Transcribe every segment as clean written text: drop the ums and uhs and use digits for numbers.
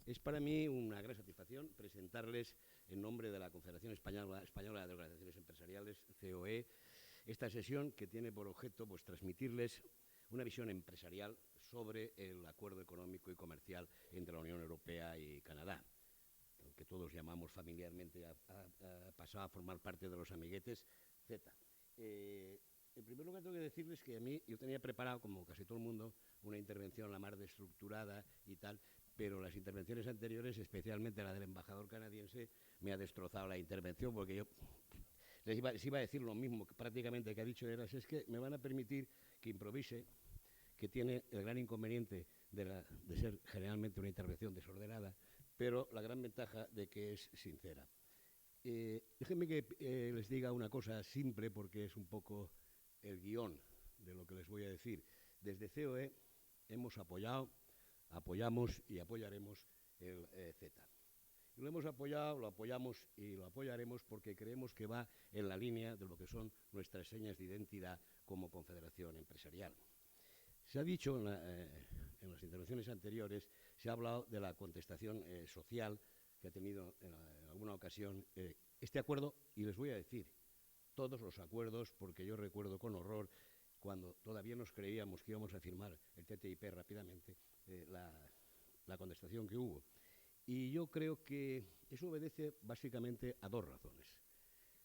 Es para mí una gran satisfacción presentarles, en nombre de la Confederación Española de Organizaciones Empresariales, COE, esta sesión que tiene por objeto pues, transmitirles una visión empresarial sobre el acuerdo económico y comercial entre la Unión Europea y Canadá, que todos llamamos familiarmente, ha pasado a formar parte de los amiguetes CETA. En primer lugar, tengo que decirles que yo tenía preparado, como casi todo el mundo, una intervención la más estructurada y tal, pero las intervenciones anteriores, especialmente la del embajador canadiense, me ha destrozado la intervención porque yo les iba a decir lo mismo que prácticamente que ha dicho Eras, es que me van a permitir que improvise, que tiene el gran inconveniente de ser generalmente una intervención desordenada, pero la gran ventaja de que es sincera. Déjenme que les diga una cosa simple porque es un poco el guión de lo que les voy a decir. Desde COE hemos apoyado, apoyamos y apoyaremos el CETA. Y lo hemos apoyado, lo apoyamos y lo apoyaremos porque creemos que va en la línea de lo que son nuestras señas de identidad como confederación empresarial. Se ha dicho en las intervenciones anteriores, se ha hablado de la contestación social que ha tenido en alguna ocasión este acuerdo, y les voy a decir, todos los acuerdos, porque yo recuerdo con horror, cuando todavía nos creíamos que íbamos a firmar el TTIP rápidamente, la contestación que hubo. Y yo creo que eso obedece básicamente a dos razones.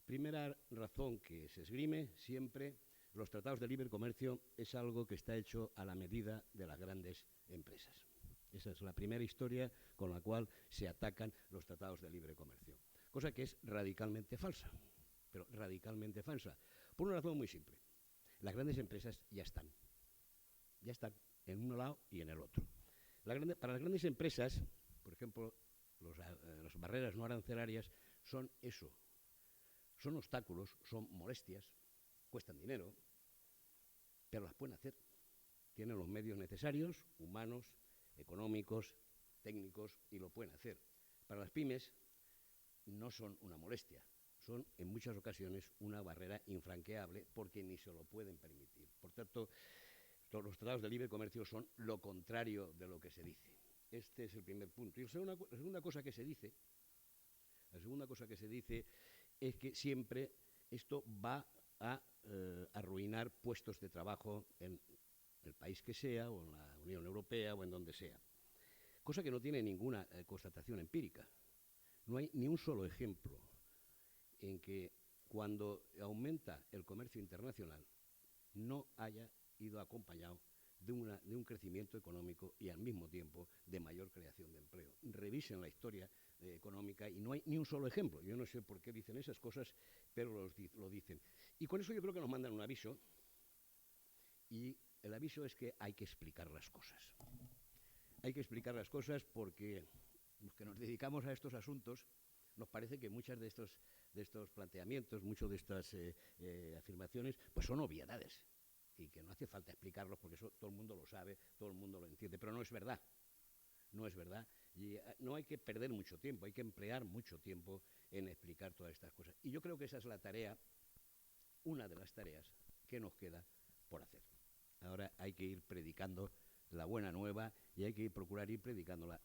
Primera razón que se esgrime siempre, los tratados de libre comercio es algo que está hecho a la medida de las grandes empresas. Esa es la primera historia con la cual se atacan los tratados de libre comercio. Cosa que es radicalmente falsa, pero radicalmente falsa. Por una razón muy simple. Las grandes empresas ya están en un lado y en el otro. Para las grandes empresas, por ejemplo, las barreras no arancelarias son eso, son obstáculos, son molestias, cuestan dinero, pero las pueden hacer. Tienen los medios necesarios, humanos, económicos, técnicos, y lo pueden hacer. Para las pymes no son una molestia, son en muchas ocasiones una barrera infranqueable porque ni se lo pueden permitir. Por tanto, los tratados de libre comercio son lo contrario de lo que se dice. Este es el primer punto. Y la segunda cosa que se dice es que siempre esto va a arruinar puestos de trabajo en el país que sea, o en la Unión Europea, o en donde sea. Cosa que no tiene ninguna constatación empírica. No hay ni un solo ejemplo en que cuando aumenta el comercio internacional no haya ido acompañado de un crecimiento económico y al mismo tiempo de mayor creación de empleo. Revisen la historia económica y no hay ni un solo ejemplo. Yo no sé por qué dicen esas cosas, pero lo dicen. Y con eso yo creo que nos mandan un aviso, y el aviso es que hay que explicar las cosas. Hay que explicar las cosas porque los que nos dedicamos a estos asuntos nos parece que muchas de estos planteamientos, muchas de estas afirmaciones, pues son obviedades y que no hace falta explicarlos porque eso todo el mundo lo sabe, todo el mundo lo entiende, pero no es verdad. No es verdad. Y no hay que perder mucho tiempo, hay que emplear mucho tiempo en explicar todas estas cosas. Y yo creo que esa es la tarea, una de las tareas que nos queda por hacer. Ahora hay que ir predicando la buena nueva y hay que procurar ir predicándola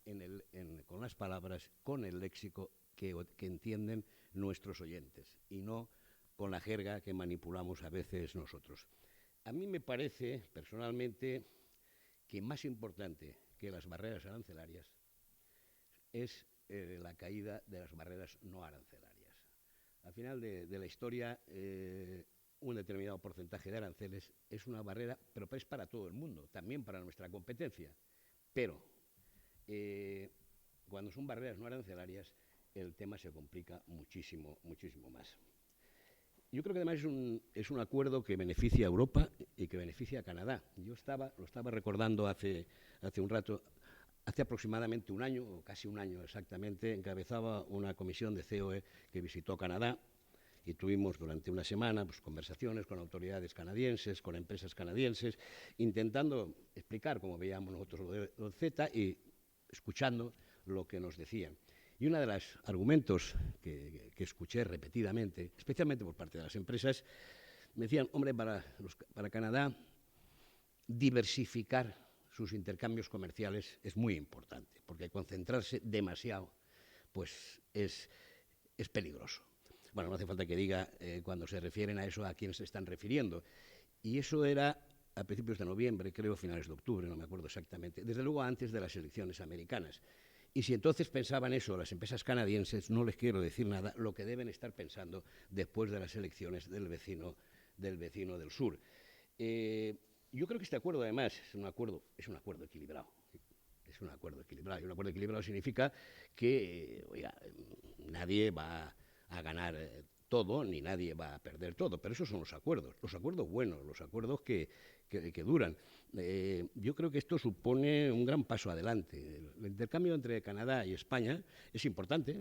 con las palabras, con el léxico que entienden nuestros oyentes y no con la jerga que manipulamos a veces nosotros. A mí me parece, personalmente, que más importante que las barreras arancelarias es la caída de las barreras no arancelarias. Al final de la historia, un determinado porcentaje de aranceles es una barrera, pero es para todo el mundo, también para nuestra competencia. Pero cuando son barreras no arancelarias, el tema se complica muchísimo, muchísimo más. Yo creo que además es un acuerdo que beneficia a Europa y que beneficia a Canadá. Yo lo estaba recordando hace un rato. Hace aproximadamente un año, o casi un año exactamente, encabezaba una comisión de COE que visitó Canadá y tuvimos durante una semana pues, conversaciones con autoridades canadienses, con empresas canadienses, intentando explicar cómo veíamos nosotros lo del CETA y escuchando lo que nos decían. Y uno de los argumentos que escuché repetidamente, especialmente por parte de las empresas, me decían, hombre, para Canadá diversificar sus intercambios comerciales es muy importante, porque concentrarse demasiado pues es peligroso. Bueno, no hace falta que diga cuando se refieren a eso a quién se están refiriendo. Y eso era a principios de noviembre, creo, finales de octubre, no me acuerdo exactamente, desde luego antes de las elecciones americanas. Y si entonces pensaban eso las empresas canadienses, no les quiero decir nada lo que deben estar pensando después de las elecciones del vecino del sur. Yo creo que este acuerdo, además, es un acuerdo equilibrado. Es un acuerdo equilibrado. Y un acuerdo equilibrado significa que, oiga, nadie va a ganar todo, ni nadie va a perder todo. Pero esos son los acuerdos buenos, los acuerdos que duran. Yo creo que esto supone un gran paso adelante. El intercambio entre Canadá y España es importante,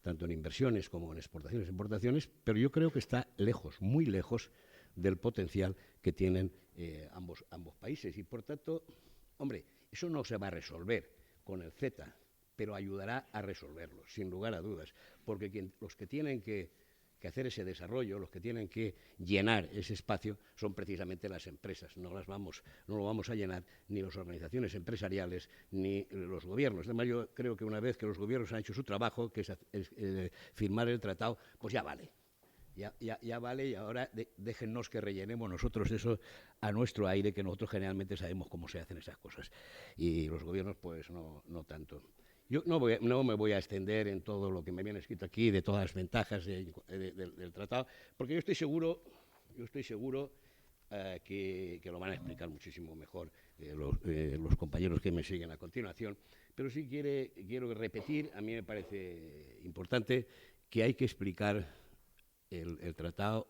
tanto en inversiones como en exportaciones e importaciones, pero yo creo que está lejos, muy lejos del potencial que tienen ambos países. Y, por tanto, hombre, eso no se va a resolver con el CETA, pero ayudará a resolverlo, sin lugar a dudas, porque los que tienen que hacer ese desarrollo, los que tienen que llenar ese espacio, son precisamente las empresas. No lo vamos a llenar ni las organizaciones empresariales ni los gobiernos. Además, yo creo que una vez que los gobiernos han hecho su trabajo, que es firmar el tratado, pues ya vale. Ya vale, y ahora déjennos que rellenemos nosotros eso a nuestro aire, que nosotros generalmente sabemos cómo se hacen esas cosas. Y los gobiernos, pues no tanto. Yo no me voy a extender en todo lo que me habían escrito aquí, de todas las ventajas del tratado, porque yo estoy seguro que lo van a explicar muchísimo mejor los compañeros que me siguen a continuación. Pero sí quiero repetir, a mí me parece importante que hay que explicar el tratado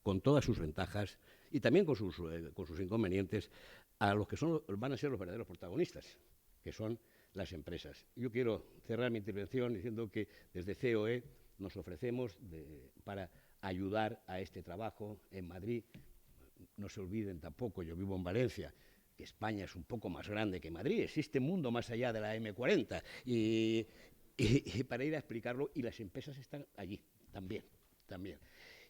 con todas sus ventajas y también con sus inconvenientes a los que van a ser los verdaderos protagonistas, que son las empresas. Yo quiero cerrar mi intervención diciendo que desde COE nos ofrecemos para ayudar a este trabajo en Madrid. No se olviden tampoco, yo vivo en Valencia, que España es un poco más grande que Madrid, existe mundo más allá de la M40 y para ir a explicarlo, y las empresas están allí también.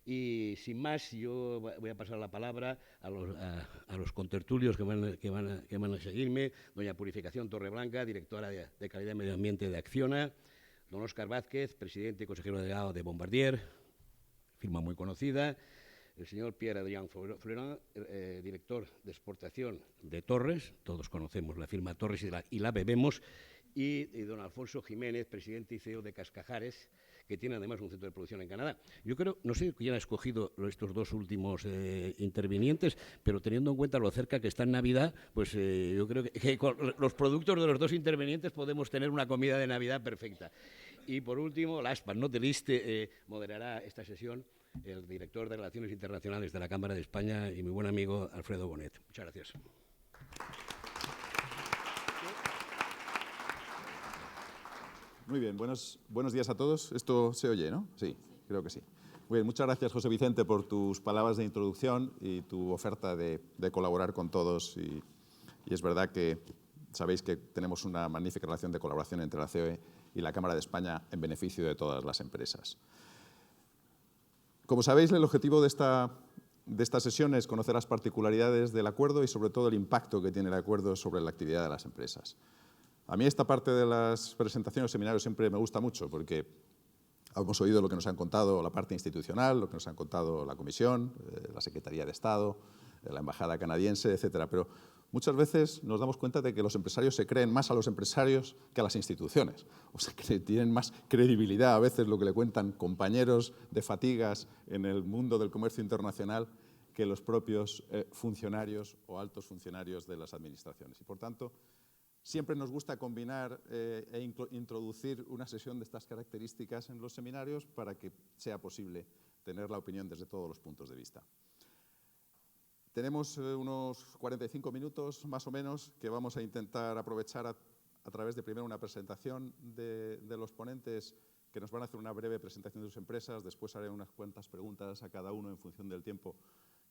Y sin más, yo voy a pasar la palabra a los contertulios que van a seguirme. Doña Purificación Torreblanca, directora de Calidad y Medio Ambiente de Acciona. Don Óscar Vázquez, presidente y consejero delegado de Bombardier, firma muy conocida. El señor Pierre-Adrien Fleurin, director de exportación de Torres. Todos conocemos la firma Torres y la bebemos. Y don Alfonso Jiménez, presidente y CEO de Cascajares, que tiene además un centro de producción en Canadá. Yo creo, no sé quién ha escogido estos dos últimos intervinientes, pero teniendo en cuenta lo cerca que está en Navidad, pues yo creo que con los productos de los dos intervinientes podemos tener una comida de Navidad perfecta. Y por último, last but not the least, moderará esta sesión el director de Relaciones Internacionales de la Cámara de España y mi buen amigo Alfredo Bonet. Muchas gracias. Muy bien, buenos días a todos. Esto se oye, ¿no? Sí, creo que sí. Muy bien, muchas gracias, José Vicente, por tus palabras de introducción y tu oferta de colaborar con todos. Y es verdad que sabéis que tenemos una magnífica relación de colaboración entre la COE y la Cámara de España en beneficio de todas las empresas. Como sabéis, el objetivo de esta sesión es conocer las particularidades del acuerdo y sobre todo el impacto que tiene el acuerdo sobre la actividad de las empresas. A mí esta parte de las presentaciones o seminarios siempre me gusta mucho porque hemos oído lo que nos han contado la parte institucional, lo que nos han contado la Comisión, la Secretaría de Estado, la Embajada canadiense, etcétera. Pero muchas veces nos damos cuenta de que los empresarios se creen más a los empresarios que a las instituciones. O sea, que tienen más credibilidad a veces lo que le cuentan compañeros de fatigas en el mundo del comercio internacional que los propios funcionarios o altos funcionarios de las administraciones. Y por tanto, siempre nos gusta combinar e introducir una sesión de estas características en los seminarios para que sea posible tener la opinión desde todos los puntos de vista. Tenemos unos 45 minutos más o menos que vamos a intentar aprovechar a través de primero una presentación de los ponentes que nos van a hacer una breve presentación de sus empresas, después haré unas cuantas preguntas a cada uno en función del tiempo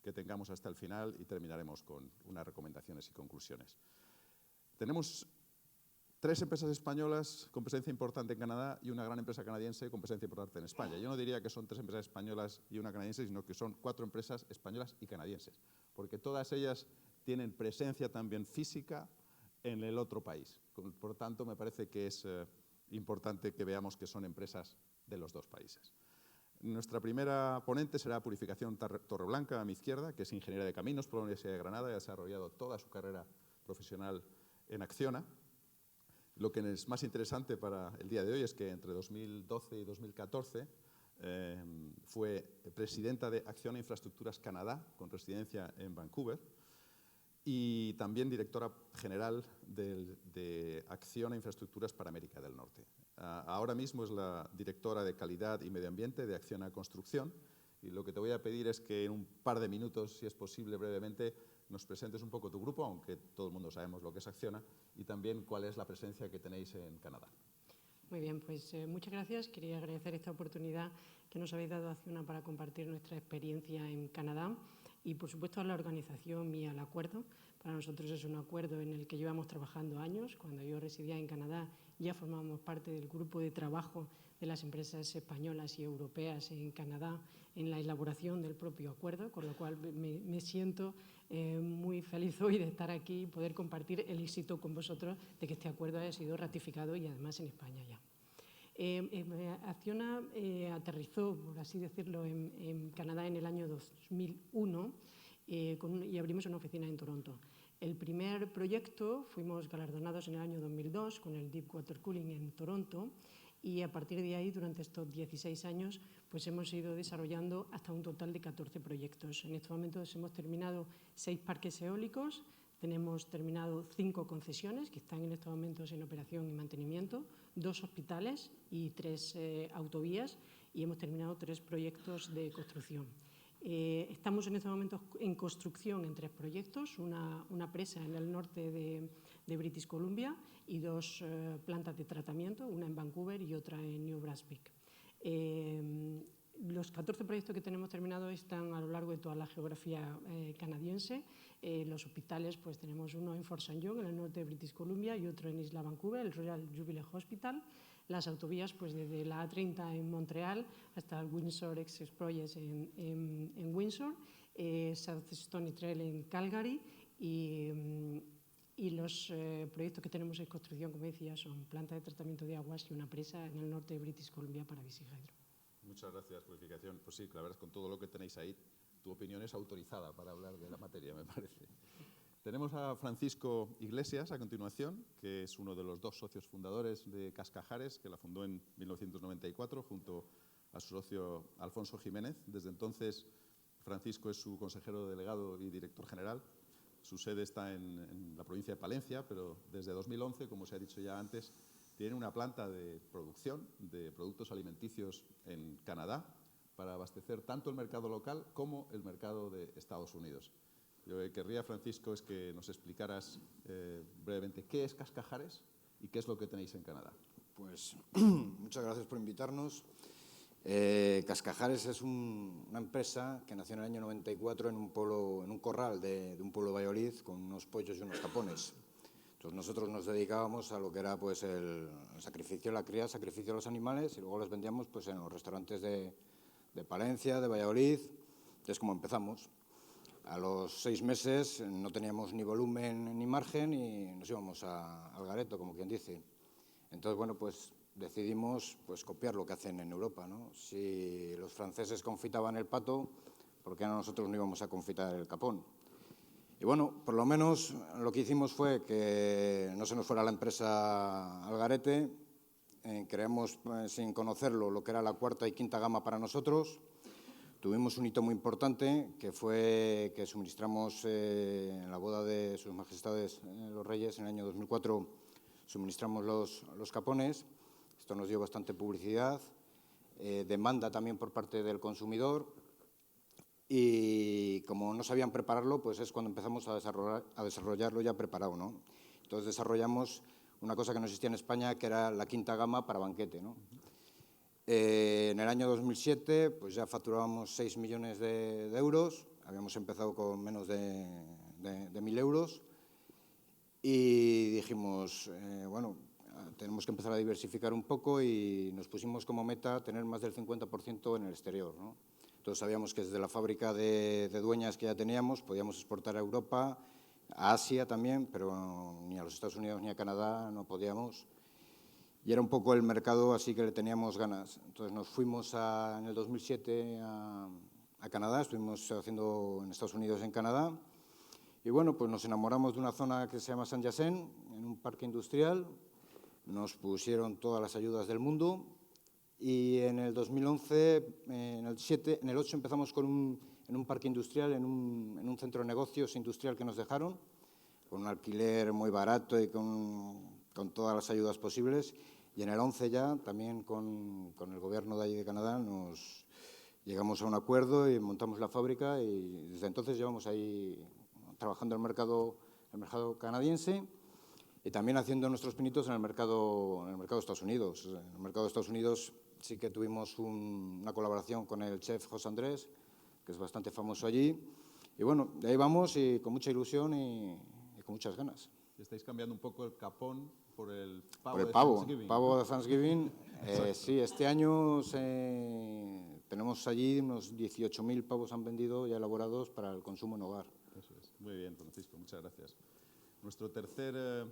que tengamos hasta el final y terminaremos con unas recomendaciones y conclusiones. Tenemos 3 empresas españolas con presencia importante en Canadá y una gran empresa canadiense con presencia importante en España. Yo no diría que son 3 empresas españolas y una canadiense, sino que son 4 empresas españolas y canadienses, porque todas ellas tienen presencia también física en el otro país. Por tanto, me parece que es importante que veamos que son empresas de los dos países. Nuestra primera ponente será Purificación Torreblanca, a mi izquierda, que es ingeniera de caminos por la Universidad de Granada y ha desarrollado toda su carrera profesional en Acciona. Lo que es más interesante para el día de hoy es que entre 2012 y 2014 fue presidenta de Acciona Infraestructuras Canadá, con residencia en Vancouver, y también directora general de Acciona Infraestructuras para América del Norte. Ahora mismo es la directora de Calidad y Medio Ambiente de Acciona Construcción, y lo que te voy a pedir es que en un par de minutos, si es posible brevemente, nos presentes un poco tu grupo, aunque todo el mundo sabemos lo que es Acciona, y también cuál es la presencia que tenéis en Canadá. Muy bien, pues muchas gracias. Quería agradecer esta oportunidad que nos habéis dado a Acciona para compartir nuestra experiencia en Canadá y, por supuesto, a la organización y al acuerdo. Para nosotros es un acuerdo en el que llevamos trabajando años. Cuando yo residía en Canadá ya formábamos parte del grupo de trabajo de las empresas españolas y europeas en Canadá en la elaboración del propio acuerdo, con lo cual me siento muy feliz hoy de estar aquí y poder compartir el éxito con vosotros de que este acuerdo haya sido ratificado y además en España ya. Acciona aterrizó, por así decirlo, en Canadá en el año 2001 y abrimos una oficina en Toronto. El primer proyecto fuimos galardonados en el año 2002 con el Deep Water Cooling en Toronto y a partir de ahí, durante estos 16 años, pues hemos ido desarrollando hasta un total de 14 proyectos. En estos momentos hemos terminado 6 parques eólicos, tenemos terminado 5 concesiones que están en estos momentos en operación y mantenimiento, 2 hospitales y 3 autovías y hemos terminado 3 proyectos de construcción. Estamos en estos momentos en construcción en 3 proyectos, una presa en el norte de British Columbia y 2 plantas de tratamiento, una en Vancouver y otra en New Brunswick. Los 14 proyectos que tenemos terminados están a lo largo de toda la geografía canadiense. Los hospitales, pues tenemos uno en Fort St. John, en el norte de British Columbia, y otro en Isla Vancouver, el Royal Jubilee Hospital. Las autovías, pues desde la A30 en Montreal hasta el Windsor Access Project en Windsor, South Stony Trail en Calgary y los proyectos que tenemos en construcción, como decía, son plantas de tratamiento de aguas y una presa en el norte de British Columbia para BC Hydro. Muchas gracias, Purificación. Pues sí, la verdad es que con todo lo que tenéis ahí, tu opinión es autorizada para hablar de la materia, me parece. Tenemos a Francisco Iglesias a continuación, que es uno de los 2 socios fundadores de Cascajares, que la fundó en 1994 junto a su socio Alfonso Jiménez. Desde entonces, Francisco es su consejero delegado y director general. Su sede está en la provincia de Palencia, pero desde 2011, como se ha dicho ya antes, tiene una planta de producción de productos alimenticios en Canadá para abastecer tanto el mercado local como el mercado de Estados Unidos. Lo que querría, Francisco, es que nos explicaras brevemente qué es Cascajares y qué es lo que tenéis en Canadá. Pues muchas gracias por invitarnos. Cascajares es una empresa que nació en el año 94 en un corral de un pueblo de Valladolid con unos pollos y unos capones. Entonces nosotros nos dedicábamos a lo que era pues el sacrificio, la cría, sacrificio de los animales y luego los vendíamos pues en los restaurantes de Palencia, de Valladolid. Es como empezamos. A los 6 meses no teníamos ni volumen ni margen y nos íbamos al gareto, como quien dice. Entonces, bueno, pues decidimos pues, copiar lo que hacen en Europa, ¿no? Si los franceses confitaban el pato, ¿por qué nosotros no íbamos a confitar el capón? Y bueno, por lo menos lo que hicimos fue que no se nos fuera la empresa al garete. Creamos, sin conocerlo, lo que era la 4ª y 5ª gama para nosotros. Tuvimos un hito muy importante, que fue que suministramos en la boda de sus majestades los reyes, en el año 2004, suministramos los capones. Esto nos dio bastante publicidad, demanda también por parte del consumidor. Y como no sabían prepararlo, pues es cuando empezamos a desarrollarlo ya preparado, ¿no? Entonces desarrollamos una cosa que no existía en España, que era la 5ª gama para banquete, ¿no? En el año 2007 pues ya facturábamos 6 millones de euros, habíamos empezado con menos de 1.000 euros y dijimos, bueno, tenemos que empezar a diversificar un poco y nos pusimos como meta tener más del 50% en el exterior, ¿no? Entonces sabíamos que desde la fábrica de Dueñas que ya teníamos podíamos exportar a Europa a Asia también, pero ni a los Estados Unidos ni a Canadá no podíamos. Y era un poco el mercado así que le teníamos ganas. Entonces nos fuimos en el 2007 a Canadá, estuvimos haciendo en Estados Unidos y en Canadá. Y bueno, pues nos enamoramos de una zona que se llama Saint-Hyacinthe, en un parque industrial. Nos pusieron todas las ayudas del mundo. Y en el 2011, en el 8 empezamos en un parque industrial, en un centro de negocios industrial que nos dejaron, con un alquiler muy barato y con todas las ayudas posibles. Y en el 11 ya, también con el gobierno de allí de Canadá, llegamos a un acuerdo y montamos la fábrica y desde entonces llevamos ahí trabajando en el mercado canadiense y también haciendo nuestros pinitos en el mercado de Estados Unidos. En el mercado de Estados Unidos sí que tuvimos una colaboración con el chef José Andrés, que es bastante famoso allí. Y bueno, de ahí vamos y con mucha ilusión y con muchas ganas. Estáis cambiando un poco el capón por el pavo. Por el de pavo, Thanksgiving. pavo de Thanksgiving. Sí, este año tenemos allí unos 18.000 pavos han vendido ya elaborados para el consumo en hogar. Eso es. Muy bien, Francisco, muchas gracias. Nuestro tercer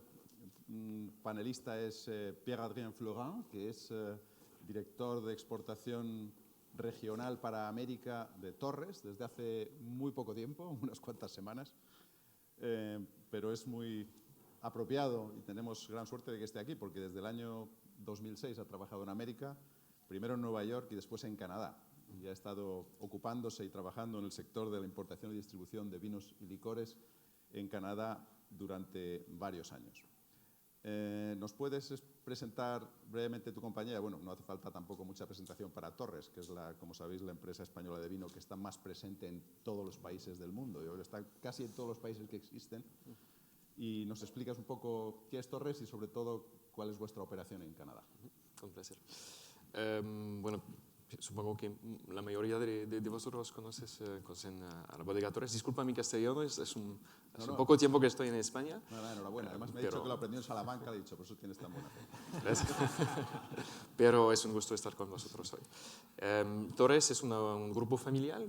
panelista es Pierre-Adrien Florent, que es director de exportación regional para América de Torres desde hace muy poco tiempo, unas cuantas semanas, pero es muy apropiado y tenemos gran suerte de que esté aquí porque desde el año 2006 ha trabajado en América, primero en Nueva York y después en Canadá. Y ha estado ocupándose y trabajando en el sector de la importación y distribución de vinos y licores en Canadá durante varios años. ¿Nos puedes presentar brevemente tu compañía? Bueno, no hace falta tampoco mucha presentación para Torres, que es, como sabéis, la empresa española de vino que está más presente en todos los países del mundo. Yo creo que está casi en todos los países que existen. Y nos explicas un poco qué es Torres y, sobre todo, cuál es vuestra operación en Canadá. Con placer. Bueno, supongo que la mayoría de vosotros conocen a la bodega Torres. Disculpa mi castellano, hace un poco tiempo que estoy en España. Enhorabuena. Además me ha dicho que lo aprendió en Salamanca, he dicho, por eso tienes tan buena fe. Gracias. Pero es un gusto estar con vosotros hoy. Torres es un grupo familiar.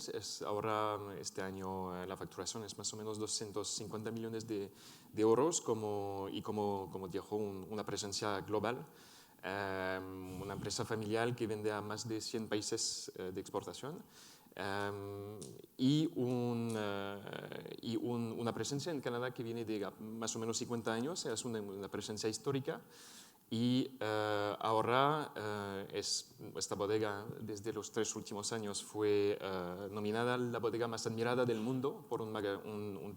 Ahora, este año, la facturación es más o menos 250 millones de euros como dijo, una presencia global. Una empresa familiar que vende a más de 100 países de exportación y una presencia en Canadá que viene de más o menos 50 años, es una presencia histórica y ahora esta bodega desde los 3 últimos años fue nominada la bodega más admirada del mundo por un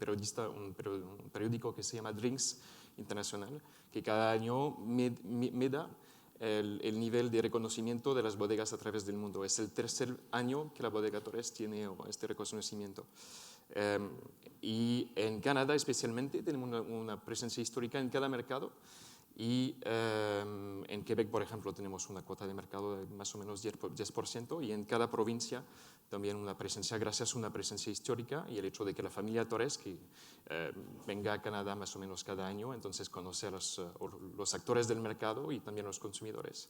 periódico que se llama Drinks International, que cada año me da el nivel de reconocimiento de las bodegas a través del mundo. Es el tercer año que la bodega Torres tiene este reconocimiento. Y en Canadá especialmente tenemos una presencia histórica en cada mercado y en Quebec, por ejemplo, tenemos una cuota de mercado de más o menos 10% y en cada provincia también una presencia, gracias a una presencia histórica y el hecho de que la familia Torres, que venga a Canadá más o menos cada año, entonces conoce a los actores del mercado y también los consumidores.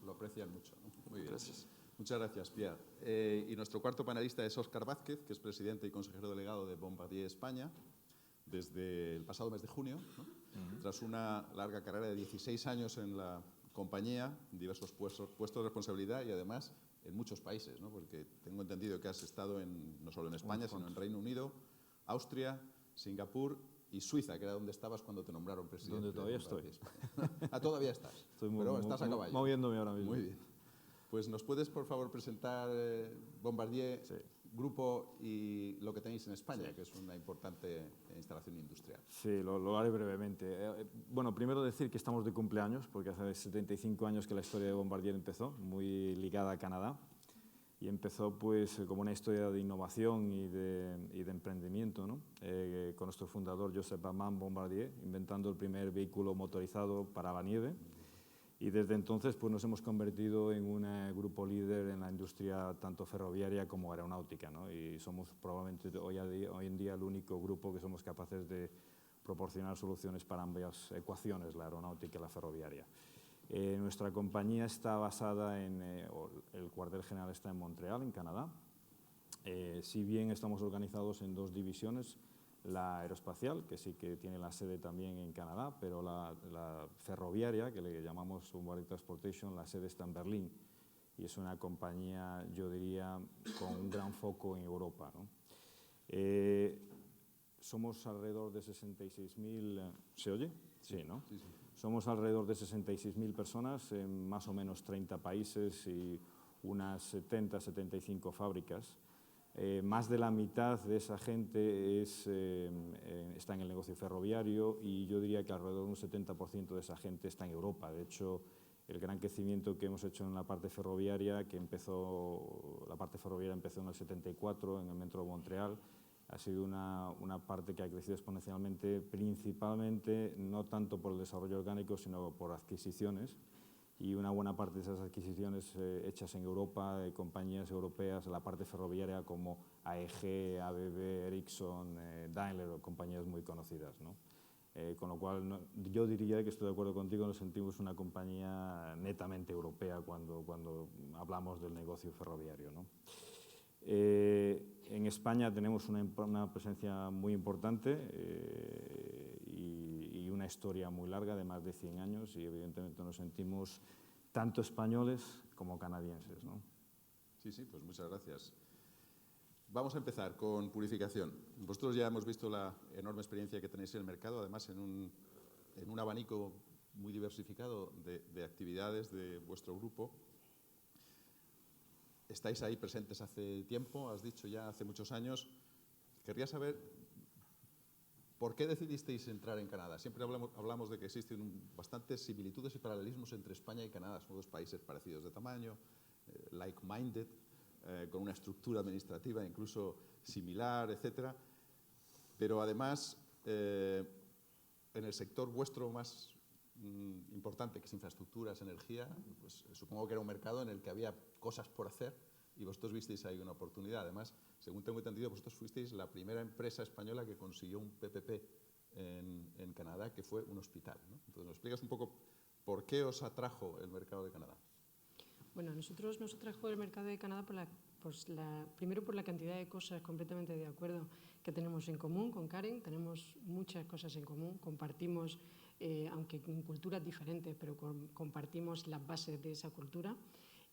Lo aprecian mucho, ¿no? Muy bien. Gracias. Muchas gracias, Pierre. Y nuestro cuarto panelista es Óscar Vázquez, que es presidente y consejero delegado de Bombardier España desde el pasado mes de junio, ¿no? Tras una larga carrera de 16 años en la compañía, diversos puestos de responsabilidad y además en muchos países, ¿no? Porque tengo entendido que has estado no solo en España, sino en Reino Unido, Austria, Singapur y Suiza, que era donde estabas cuando te nombraron presidente. Donde todavía estoy. Todavía estás. Pero estás a caballo. Moviéndome ahora mismo. Muy bien. Pues nos puedes, por favor, presentar Bombardier, sí, grupo y lo que tenéis en España, sí, que es una importante instalación industrial. Sí, lo haré brevemente. Bueno, primero decir que estamos de cumpleaños, porque hace 75 años que la historia de Bombardier empezó, muy ligada a Canadá, y empezó pues como una historia de innovación y de emprendimiento, ¿no? Con nuestro fundador Joseph Armand Bombardier, inventando el primer vehículo motorizado para la nieve. Y desde entonces pues, nos hemos convertido en un grupo líder en la industria tanto ferroviaria como aeronáutica, ¿no? Y somos probablemente hoy en día el único grupo que somos capaces de proporcionar soluciones para ambas ecuaciones, la aeronáutica y la ferroviaria. Nuestra compañía está basada el cuartel general está en Montreal, en Canadá, Si bien estamos organizados en dos divisiones, la aeroespacial, que sí que tiene la sede también en Canadá, pero la ferroviaria, que le llamamos Bombardier Transportation, la sede está en Berlín y es una compañía, yo diría, con un gran foco en Europa, ¿no? Somos alrededor de 66.000, ¿se oye? Sí, ¿no? Sí, sí. Somos alrededor de 66.000 personas en más o menos 30 países y unas 70-75 fábricas. Más de la mitad de esa gente está en el negocio ferroviario y yo diría que alrededor de un 70% de esa gente está en Europa. De hecho, el gran crecimiento que hemos hecho en la parte ferroviaria, la parte ferroviaria empezó en el 74 en el Metro de Montreal, ha sido una parte que ha crecido exponencialmente, principalmente no tanto por el desarrollo orgánico, sino por adquisiciones. Y una buena parte de esas adquisiciones hechas en Europa, de compañías europeas, la parte ferroviaria como AEG, ABB, Ericsson, Daimler, compañías muy conocidas, ¿no? Con lo cual, yo diría que estoy de acuerdo contigo, nos sentimos una compañía netamente europea cuando hablamos del negocio ferroviario, ¿no? En España tenemos una presencia muy importante y una historia muy larga de más de 100 años y evidentemente nos sentimos tanto españoles como canadienses, ¿no? Sí, sí, pues muchas gracias. Vamos a empezar con purificación. Vosotros ya hemos visto la enorme experiencia que tenéis en el mercado, además en un abanico muy diversificado de actividades de vuestro grupo. Estáis ahí presentes hace tiempo, has dicho ya hace muchos años. Querría saber por qué decidisteis entrar en Canadá. Siempre hablamos de que existen bastantes similitudes y paralelismos entre España y Canadá. Son dos países parecidos de tamaño, like-minded, con una estructura administrativa incluso similar, etc. Pero además, en el sector vuestro más importante, que es infraestructuras, energía, pues supongo que era un mercado en el que había cosas por hacer y vosotros visteis ahí una oportunidad. Además, según tengo entendido, vosotros fuisteis la primera empresa española que consiguió un PPP en Canadá, que fue un hospital, ¿no? Entonces, ¿nos explicas un poco por qué os atrajo el mercado de Canadá? Bueno, a nosotros nos atrajo el mercado de Canadá primero por la cantidad de cosas, completamente de acuerdo, que tenemos en común con Karen. Tenemos muchas cosas en común, compartimos, aunque en culturas diferentes, pero compartimos las bases de esa cultura.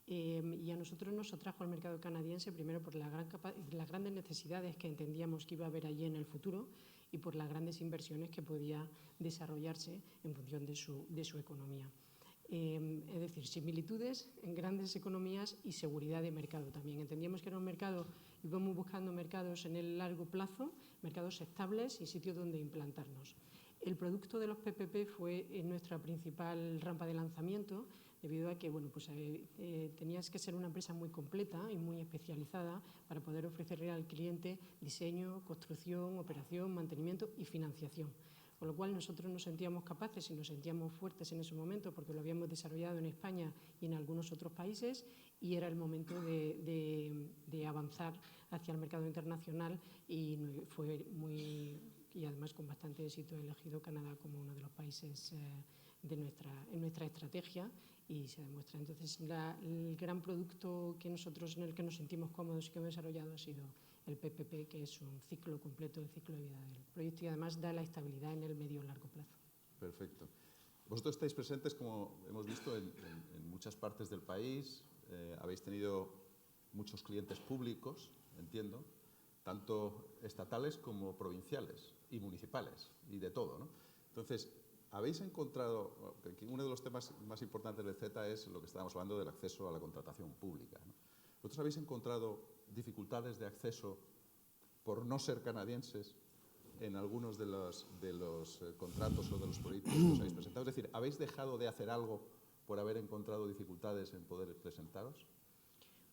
Y a nosotros nos atrajo al mercado canadiense primero por las grandes necesidades que entendíamos que iba a haber allí en el futuro y por las grandes inversiones que podía desarrollarse en función de su economía. Es decir, similitudes en grandes economías y seguridad de mercado también. Entendíamos que era un mercado, íbamos buscando mercados en el largo plazo, mercados estables y sitios donde implantarnos. El producto de los PPP fue nuestra principal rampa de lanzamiento, debido a que tenías que ser una empresa muy completa y muy especializada para poder ofrecerle al cliente diseño, construcción, operación, mantenimiento y financiación. Con lo cual nosotros nos sentíamos capaces y nos sentíamos fuertes en ese momento porque lo habíamos desarrollado en España y en algunos otros países y era el momento de avanzar hacia el mercado internacional y además con bastante éxito elegido Canadá como uno de los países en nuestra estrategia y se demuestra. Entonces el gran producto en el que nos sentimos cómodos y que hemos desarrollado ha sido el PPP, que es un ciclo completo, el ciclo de vida del proyecto y además da la estabilidad en el medio y largo plazo. Perfecto. Vosotros estáis presentes, como hemos visto, en muchas partes del país. Habéis tenido muchos clientes públicos, entiendo, tanto estatales como provinciales y municipales y de todo, ¿no? Entonces, habéis encontrado, uno de los temas más importantes del CETA es lo que estábamos hablando del acceso a la contratación pública, ¿no? ¿Vosotros habéis encontrado dificultades de acceso por no ser canadienses en algunos de los contratos o de los proyectos que os habéis presentado? Es decir, ¿habéis dejado de hacer algo por haber encontrado dificultades en poder presentaros?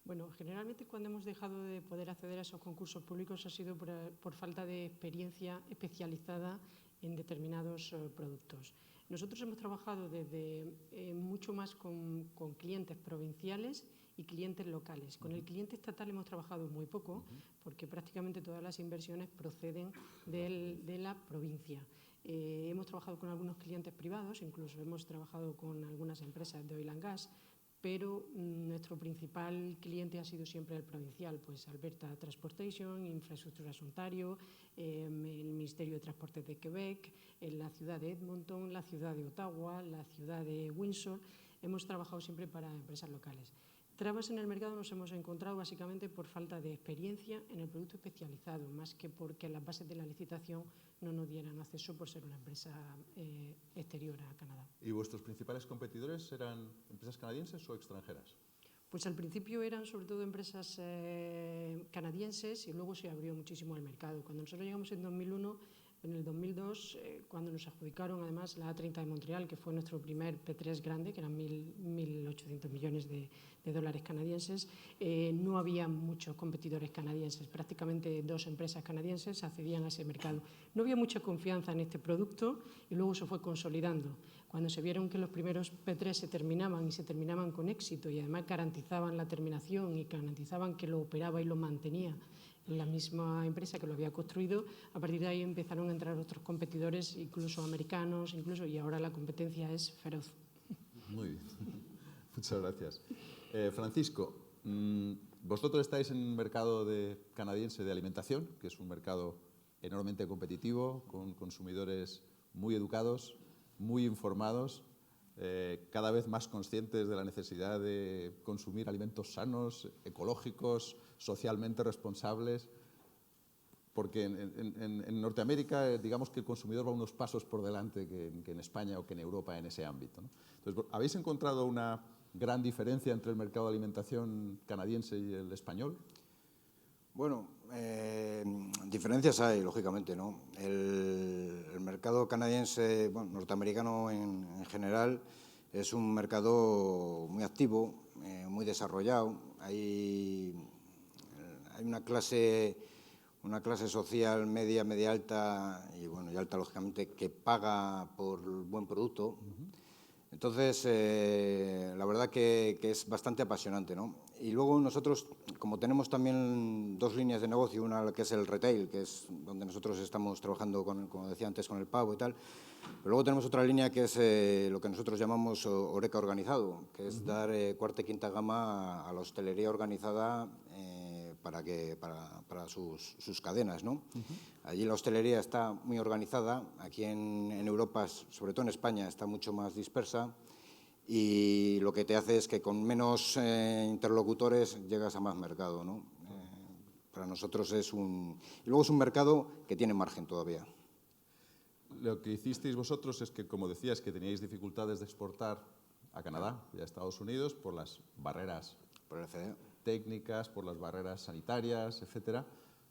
Bueno, generalmente cuando hemos dejado de poder acceder a esos concursos públicos ha sido por falta de experiencia especializada en determinados productos. Nosotros hemos trabajado desde mucho más con clientes provinciales y clientes locales. Con el cliente estatal hemos trabajado muy poco porque prácticamente todas las inversiones proceden de la provincia. Hemos trabajado con algunos clientes privados, incluso hemos trabajado con algunas empresas de oil and gas, pero nuestro principal cliente ha sido siempre el provincial, pues Alberta Transportation, Infraestructuras Ontario, el Ministerio de Transportes de Quebec, la ciudad de Edmonton, la ciudad de Ottawa, la ciudad de Windsor. Hemos trabajado siempre para empresas locales. Trabas en el mercado nos hemos encontrado básicamente por falta de experiencia en el producto especializado, más que porque las bases de la licitación no nos dieran acceso por ser una empresa exterior a Canadá. ¿Y vuestros principales competidores eran empresas canadienses o extranjeras? Pues al principio eran sobre todo empresas canadienses y luego se abrió muchísimo el mercado. Cuando nosotros llegamos en 2001, en el 2002, cuando nos adjudicaron además la A30 de Montreal, que fue nuestro primer P3 grande, que eran 1.800 millones de dólares canadienses, no había muchos competidores canadienses. Prácticamente 2 empresas canadienses accedían a ese mercado. No había mucha confianza en este producto y luego se fue consolidando. Cuando se vieron que los primeros P3 se terminaban y se terminaban con éxito y además garantizaban la terminación y garantizaban que lo operaba y lo mantenía en la misma empresa que lo había construido, a partir de ahí empezaron a entrar otros competidores, incluso americanos, y ahora la competencia es feroz. Muy bien, muchas gracias. Francisco, vosotros estáis en un mercado canadiense de alimentación, que es un mercado enormemente competitivo, con consumidores muy educados, muy informados, cada vez más conscientes de la necesidad de consumir alimentos sanos, ecológicos, socialmente responsables, porque en Norteamérica digamos que el consumidor va unos pasos por delante que en España o que en Europa en ese ámbito, ¿no? Entonces, ¿habéis encontrado una gran diferencia entre el mercado de alimentación canadiense y el español? Bueno, diferencias hay, lógicamente, ¿no? El mercado canadiense, bueno, norteamericano en general, es un mercado muy activo, muy desarrollado. Hay una clase social media, media alta y, bueno, y alta, lógicamente, que paga por buen producto. Entonces, la verdad que es bastante apasionante, ¿no? Y luego nosotros, como tenemos también 2 líneas de negocio, una que es el retail, que es donde nosotros estamos trabajando, como decía antes, con el pavo y tal, pero luego tenemos otra línea que es lo que nosotros llamamos Horeca organizado, que es dar cuarta y quinta gama a la hostelería organizada para sus cadenas, ¿no? Allí la hostelería está muy organizada, aquí en Europa, sobre todo en España, está mucho más dispersa y lo que te hace es que con menos interlocutores llegas a más mercado, ¿no? Para nosotros y luego es un mercado que tiene margen todavía. Lo que hicisteis vosotros es que, como decías, que teníais dificultades de exportar a Canadá y a Estados Unidos por las barreras por el FDA. Técnicas, por las barreras sanitarias, etcétera.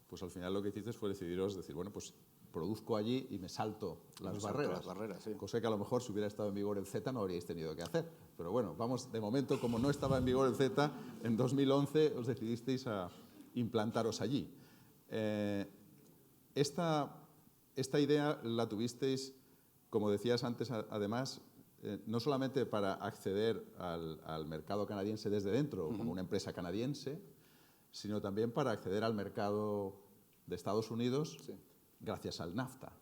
Pues al final lo que hicisteis fue decidiros decir, bueno, pues produzco allí y me salto las barreras. Sí. Cosa que a lo mejor si hubiera estado en vigor el CETA no habríais tenido que hacer. Pero bueno, vamos, de momento, como no estaba en vigor el CETA, en 2011 os decidisteis a implantaros allí. Esta idea la tuvisteis, como decías antes, además, no solamente para acceder al mercado canadiense desde dentro, como una empresa canadiense, sino también para acceder al mercado de Estados Unidos, sí, gracias al NAFTA,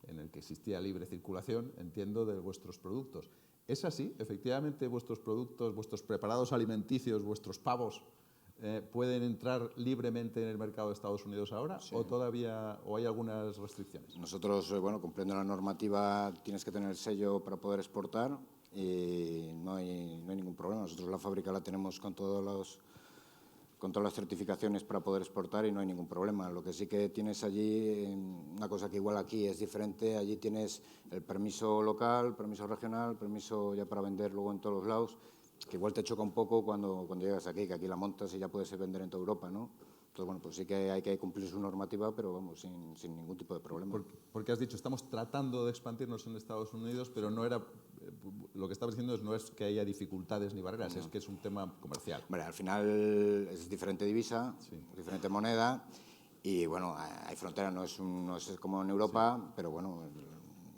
en el que existía libre circulación, entiendo, de vuestros productos. ¿Es así? Efectivamente, vuestros productos, vuestros preparados alimenticios, vuestros pavos, ¿pueden entrar libremente en el mercado de Estados Unidos ahora? Sí. ¿O hay algunas restricciones? Nosotros, bueno, cumpliendo la normativa, tienes que tener sello para poder exportar y no hay ningún problema. Nosotros la fábrica la tenemos con todas las certificaciones para poder exportar y no hay ningún problema. Lo que sí que tienes allí, una cosa que igual aquí es diferente, allí tienes el permiso local, permiso regional, permiso ya para vender luego en todos los lados, que igual te choca un poco cuando llegas aquí, que aquí la montas y ya puedes vender en toda Europa, ¿no? Entonces, bueno, pues sí que hay que cumplir su normativa, pero vamos, sin ningún tipo de problema. Porque has dicho, estamos tratando de expandirnos en Estados Unidos, pero no era, lo que estabas diciendo no es que haya dificultades ni barreras, no. Es que es un tema comercial. Bueno, al final es diferente divisa, sí, diferente moneda, y bueno, hay frontera, no es como en Europa, sí, pero bueno,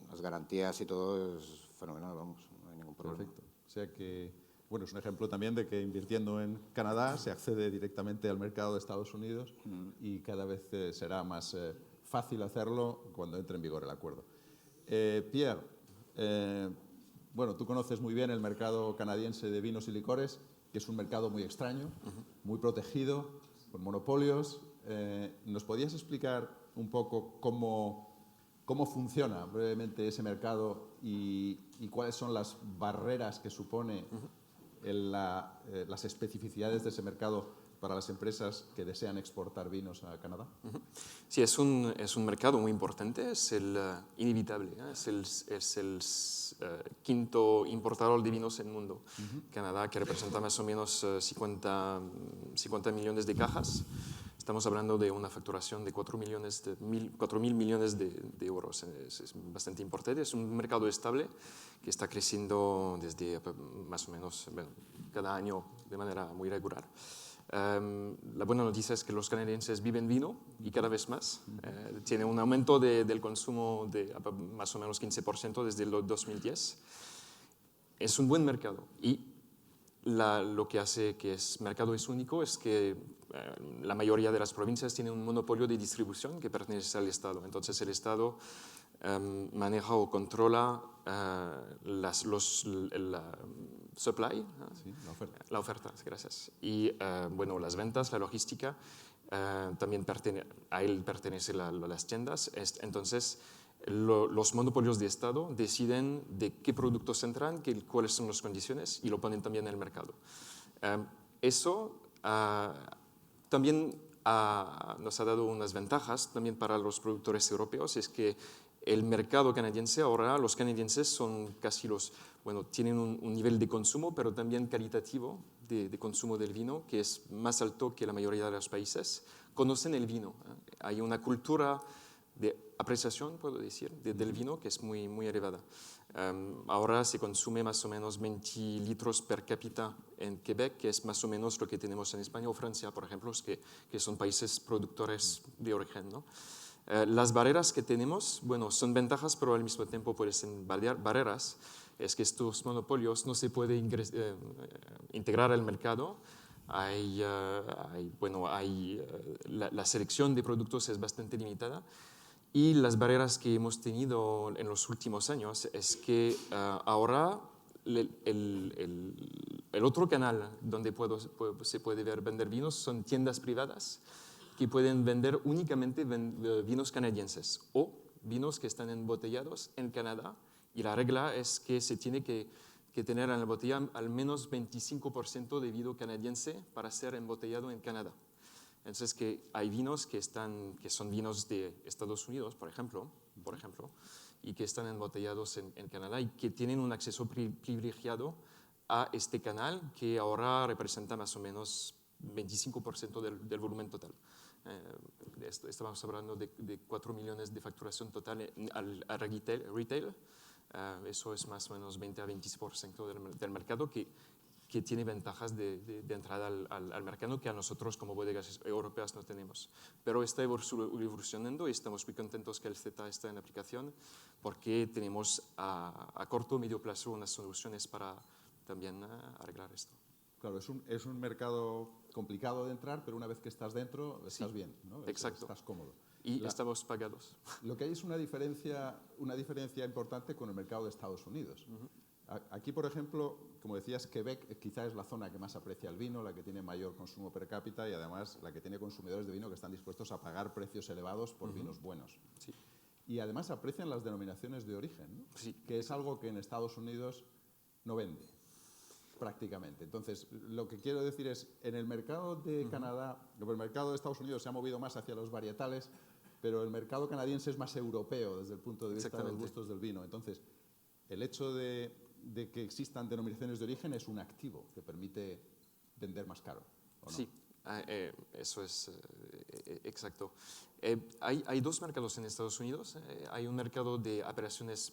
las garantías y todo es fenomenal, vamos, no hay ningún problema. Perfecto. O sea que, bueno, es un ejemplo también de que invirtiendo en Canadá se accede directamente al mercado de Estados Unidos y cada vez será más fácil hacerlo cuando entre en vigor el acuerdo. Pierre, bueno, tú conoces muy bien el mercado canadiense de vinos y licores, que es un mercado muy extraño, muy protegido, con monopolios. ¿Nos podías explicar un poco cómo funciona brevemente ese mercado y cuáles son las barreras que supone las especificidades de ese mercado para las empresas que desean exportar vinos a Canadá? Sí, es un mercado muy importante, es el inevitable, es el quinto importador de vinos en el mundo. Canadá, que representa más o menos 50 millones de cajas. Estamos hablando de una facturación de 4.000 millones de euros. Es bastante importante. Es un mercado estable que está creciendo desde más o menos cada año de manera muy regular. La buena noticia es que los canadienses viven vino y cada vez más. Tiene un aumento del consumo de más o menos 15% desde el 2010. Es un buen mercado y lo que hace que el mercado es único es que la mayoría de las provincias tienen un monopolio de distribución que pertenece al Estado. Entonces el Estado maneja o controla la supply, Sí, la oferta, gracias. Y bueno, las ventas, la logística, también a él pertenecen las tiendas. Entonces los monopolios de Estado deciden de qué productos entran, cuáles son las condiciones y lo ponen también en el mercado. Eso también nos ha dado unas ventajas también para los productores europeos, es que el mercado canadiense, ahora los canadienses son casi tienen un nivel de consumo, pero también calitativo de consumo del vino, que es más alto que la mayoría de los países. Conocen el vino. Hay una cultura de apreciación, puedo decir, del vino que es muy, muy elevada. Ahora se consume más o menos 20 litros per cápita en Quebec, que es más o menos lo que tenemos en España o Francia, por ejemplo, que son países productores de origen, ¿no? Las barreras que tenemos, son ventajas, pero al mismo tiempo pueden ser barreras. Es que estos monopolios no se pueden integrar al mercado. La selección de productos es bastante limitada. Y las barreras que hemos tenido en los últimos años es que ahora el otro canal donde se puede vender vinos son tiendas privadas que pueden vender únicamente vinos canadienses o vinos que están embotellados en Canadá. Y la regla es que se tiene que tener en la botella al menos 25% de vino canadiense para ser embotellado en Canadá. Entonces, que hay vinos que son vinos de Estados Unidos, por ejemplo, y que están embotellados en Canadá y que tienen un acceso privilegiado a este canal que ahora representa más o menos 25% del volumen total. Estamos hablando de 4 millones de facturación total al retail. Eso es más o menos 20 a 20% del mercado que tiene ventajas de entrada al mercado que a nosotros como bodegas europeas no tenemos. Pero está evolucionando y estamos muy contentos que el CETA está en aplicación porque tenemos a corto o medio plazo unas soluciones para también arreglar esto. Claro, es un mercado complicado de entrar, pero una vez que estás dentro, estás bien, ¿no? Exacto. Estás cómodo. Y estamos pagados. Lo que hay es una diferencia importante con el mercado de Estados Unidos. Aquí, por ejemplo, como decías, Quebec quizá es la zona que más aprecia el vino, la que tiene mayor consumo per cápita y además la que tiene consumidores de vino que están dispuestos a pagar precios elevados por vinos buenos. Sí. Y además aprecian las denominaciones de origen, ¿no? Sí. Que es algo que en Estados Unidos no vende prácticamente. Entonces, lo que quiero decir es, en el mercado de Canadá, el mercado de Estados Unidos se ha movido más hacia los varietales, pero el mercado canadiense es más europeo desde el punto de vista de los gustos del vino. Entonces, el hecho de que existan denominaciones de origen es un activo que permite vender más caro, ¿o no? Sí, eso es exacto. Hay dos mercados en Estados Unidos. Hay un mercado de apelaciones,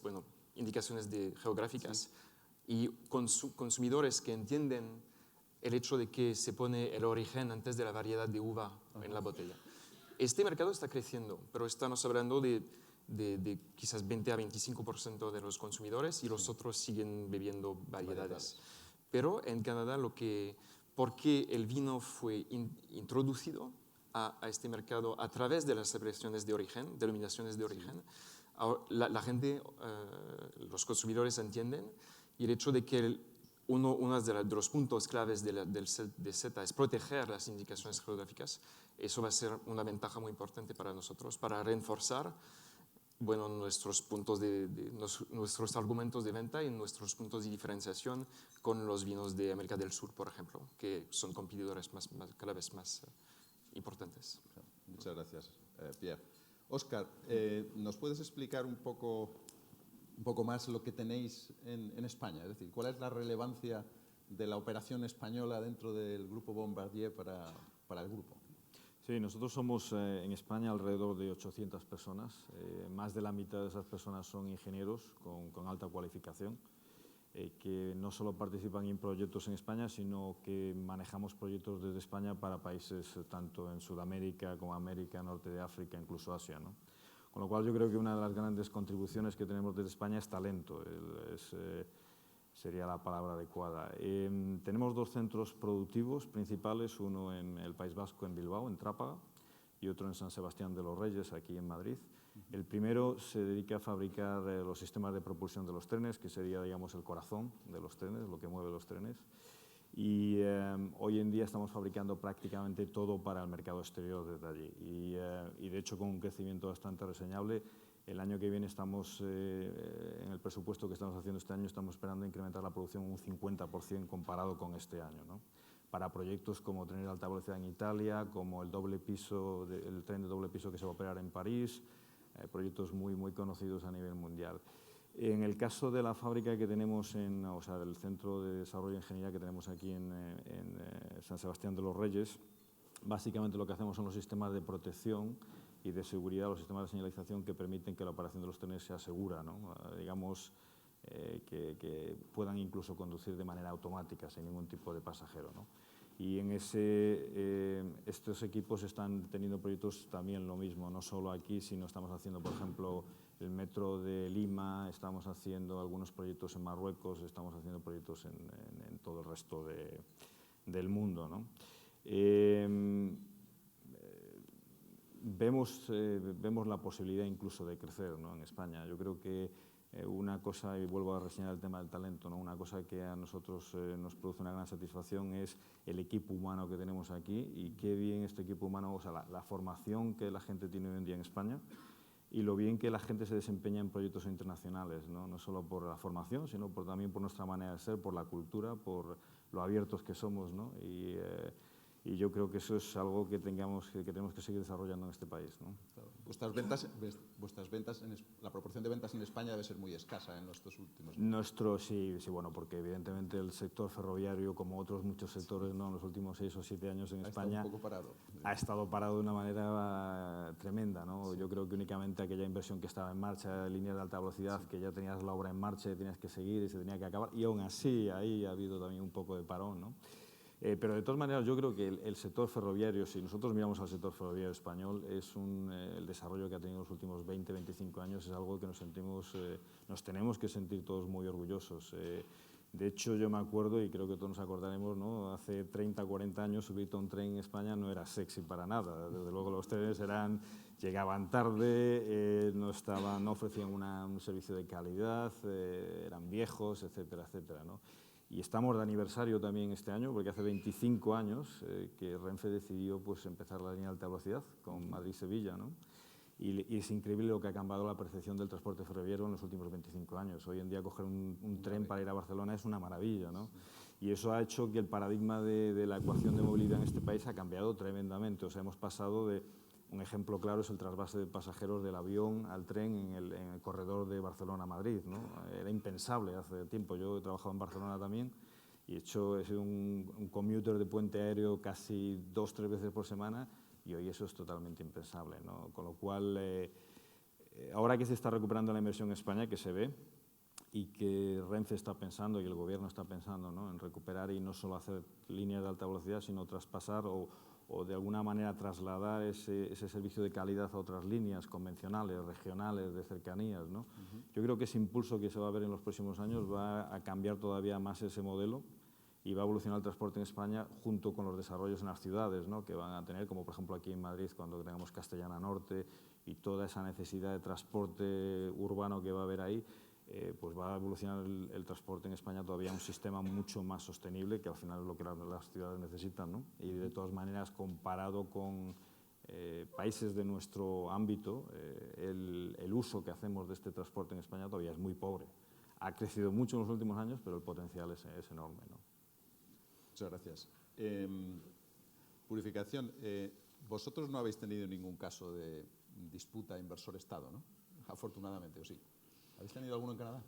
indicaciones geográficas y consumidores que entienden el hecho de que se pone el origen antes de la variedad de uva en la botella. Este mercado está creciendo, pero estamos hablando de quizás 20 a 25% de los consumidores y los otros siguen bebiendo variedades. Pero en Canadá, porque el vino fue introducido a este mercado a través de las apelaciones de origen, denominaciones de origen, la gente, los consumidores entienden Y el hecho de que uno de los puntos claves de CETA es proteger las indicaciones geográficas, eso va a ser una ventaja muy importante para nosotros, para reforzar nuestros nuestros argumentos de venta y nuestros puntos de diferenciación con los vinos de América del Sur, por ejemplo, que son competidores cada vez más importantes. Muchas gracias, Pierre. Óscar, ¿nos puedes explicar un poco más lo que tenéis en España? Es decir, ¿cuál es la relevancia de la operación española dentro del Grupo Bombardier para el grupo? Sí, nosotros somos en España alrededor de 800 personas. Más de la mitad de esas personas son ingenieros con alta cualificación, que no solo participan en proyectos en España, sino que manejamos proyectos desde España para países tanto en Sudamérica como América, Norte de África, incluso Asia, ¿no? Con lo cual yo creo que una de las grandes contribuciones que tenemos desde España es talento, sería la palabra adecuada. Tenemos dos centros productivos principales, uno en el País Vasco, en Bilbao, en Trápaga, y otro en San Sebastián de los Reyes, aquí en Madrid. El primero se dedica a fabricar los sistemas de propulsión de los trenes, que sería, digamos, el corazón de los trenes, lo que mueve los trenes. Y hoy en día estamos fabricando prácticamente todo para el mercado exterior desde allí. Y de hecho, con un crecimiento bastante reseñable. El año que viene estamos, en el presupuesto que estamos haciendo este año, estamos esperando incrementar la producción un 50% comparado con este año, ¿no? Para proyectos como trenes de alta velocidad en Italia, como el tren de doble piso que se va a operar en París, proyectos muy conocidos a nivel mundial. En el caso de la fábrica que tenemos, del Centro de Desarrollo de Ingeniería que tenemos aquí en San Sebastián de los Reyes, básicamente lo que hacemos son los sistemas de protección y de seguridad, los sistemas de señalización que permiten que la operación de los trenes sea segura, ¿no? Digamos, que puedan incluso conducir de manera automática, sin ningún tipo de pasajero, ¿no? Y en estos equipos están teniendo proyectos también lo mismo, no solo aquí, sino estamos haciendo, por ejemplo, el metro de Lima, estamos haciendo algunos proyectos en Marruecos, estamos haciendo proyectos en todo el resto del mundo, ¿no? Vemos la posibilidad incluso de crecer, ¿no?, en España. Yo creo que una cosa, y vuelvo a reseñar el tema del talento, ¿no?, una cosa que a nosotros nos produce una gran satisfacción es el equipo humano que tenemos aquí, y qué bien este equipo humano, la formación que la gente tiene hoy en día en España y lo bien que la gente se desempeña en proyectos internacionales, no solo por la formación, sino también por nuestra manera de ser, por la cultura, por lo abiertos que somos, ¿no? Y yo creo que eso es algo que tenemos que seguir desarrollando en este país, ¿no? Claro. Vuestras ventas, la proporción de ventas en España debe ser muy escasa en estos últimos años. Sí, bueno, porque evidentemente el sector ferroviario, como otros muchos sectores, ¿no?, en los últimos 6 o 7 años en España, un poco parado. Ha estado parado de una manera tremenda, ¿no? Sí. Yo creo que únicamente aquella inversión que estaba en marcha, líneas de alta velocidad, sí, que ya tenías la obra en marcha y tenías que seguir y se tenía que acabar, y aún así ahí ha habido también un poco de parón, ¿no? Pero de todas maneras yo creo que el sector ferroviario, si nosotros miramos al sector ferroviario español, el desarrollo que ha tenido en los últimos 20, 25 años es algo que nos tenemos que sentir todos muy orgullosos. De hecho, yo me acuerdo, y creo que todos nos acordaremos, ¿no?, hace 30, 40 años subirte a un tren en España no era sexy para nada. Desde luego los trenes llegaban tarde, no ofrecían un servicio de calidad, eran viejos, etcétera, etcétera, ¿no? Y estamos de aniversario también este año, porque hace 25 años que Renfe decidió empezar la línea de alta velocidad con Madrid-Sevilla, ¿no? Y es increíble lo que ha cambiado la percepción del transporte ferroviario en los últimos 25 años. Hoy en día coger un tren para ir a Barcelona es una maravilla, ¿no? Y eso ha hecho que el paradigma de la ecuación de movilidad en este país ha cambiado tremendamente. O sea, hemos pasado de... Un ejemplo claro es el trasvase de pasajeros del avión al tren en el corredor de Barcelona-Madrid, ¿no? Era impensable hace tiempo. Yo he trabajado en Barcelona también y he sido un commuter de puente aéreo casi 2 o 3 veces por semana, y hoy eso es totalmente impensable, ¿no? Con lo cual, ahora que se está recuperando la inversión en España, que se ve, y que Renfe está pensando y el gobierno está pensando, ¿no?, en recuperar y no solo hacer líneas de alta velocidad, sino traspasar o de alguna manera trasladar ese servicio de calidad a otras líneas convencionales, regionales, de cercanías, ¿no? Yo creo que ese impulso que se va a ver en los próximos años va a cambiar todavía más ese modelo y va a evolucionar el transporte en España junto con los desarrollos en las ciudades, ¿no?, que van a tener, como por ejemplo aquí en Madrid, cuando tengamos Castellana Norte y toda esa necesidad de transporte urbano que va a haber ahí. pues va a evolucionar el transporte en España todavía a un sistema mucho más sostenible, que al final es lo que las ciudades necesitan, ¿no? Y de todas maneras, comparado con países de nuestro ámbito, el uso que hacemos de este transporte en España todavía es muy pobre. Ha crecido mucho en los últimos años, pero el potencial es enorme, ¿no? Muchas gracias. Purificación. Vosotros no habéis tenido ningún caso de disputa inversor-Estado, ¿no? Afortunadamente, ¿o sí? ¿Habéis tenido alguno en Canadá?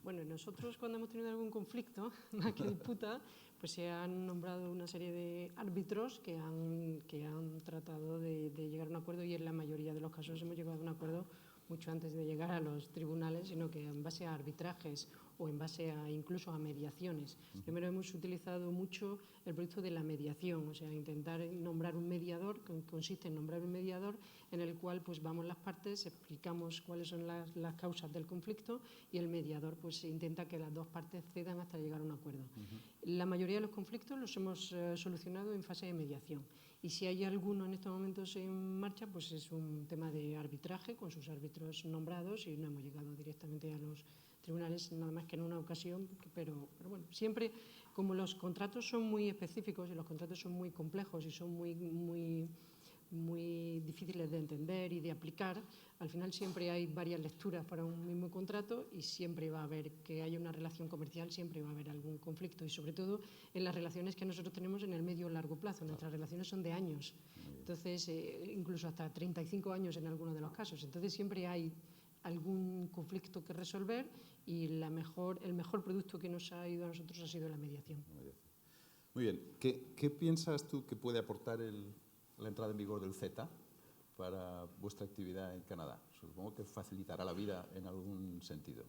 Bueno, nosotros cuando hemos tenido algún conflicto, más que disputa, pues se han nombrado una serie de árbitros que han tratado de llegar a un acuerdo, y en la mayoría de los casos hemos llegado a un acuerdo mucho antes de llegar a los tribunales, sino que en base a arbitrajes o en base a incluso a mediaciones. Primero hemos utilizado mucho el proyecto de la mediación, o sea, intentar nombrar un mediador, que consiste en nombrar un mediador en el cual pues vamos las partes, explicamos cuáles son las causas del conflicto, y el mediador pues intenta que las dos partes cedan hasta llegar a un acuerdo. La mayoría de los conflictos los hemos solucionado en fase de mediación, y si hay alguno en estos momentos en marcha, pues es un tema de arbitraje con sus árbitros nombrados, y no hemos llegado directamente a los tribunales, nada más que en una ocasión, pero bueno, siempre, como los contratos son muy específicos y los contratos son muy complejos y son muy difíciles de entender y de aplicar, al final siempre hay varias lecturas para un mismo contrato, y siempre va a haber, que haya una relación comercial, siempre va a haber algún conflicto, y sobre todo en las relaciones que nosotros tenemos en el medio o largo plazo. Nuestras relaciones son de años, entonces incluso hasta 35 años en algunos de los casos, entonces siempre hay algún conflicto que resolver, y el mejor producto que nos ha ido a nosotros ha sido la mediación. Muy bien. ¿Qué piensas tú que puede aportar la entrada en vigor del CETA para vuestra actividad en Canadá? Supongo que facilitará la vida en algún sentido.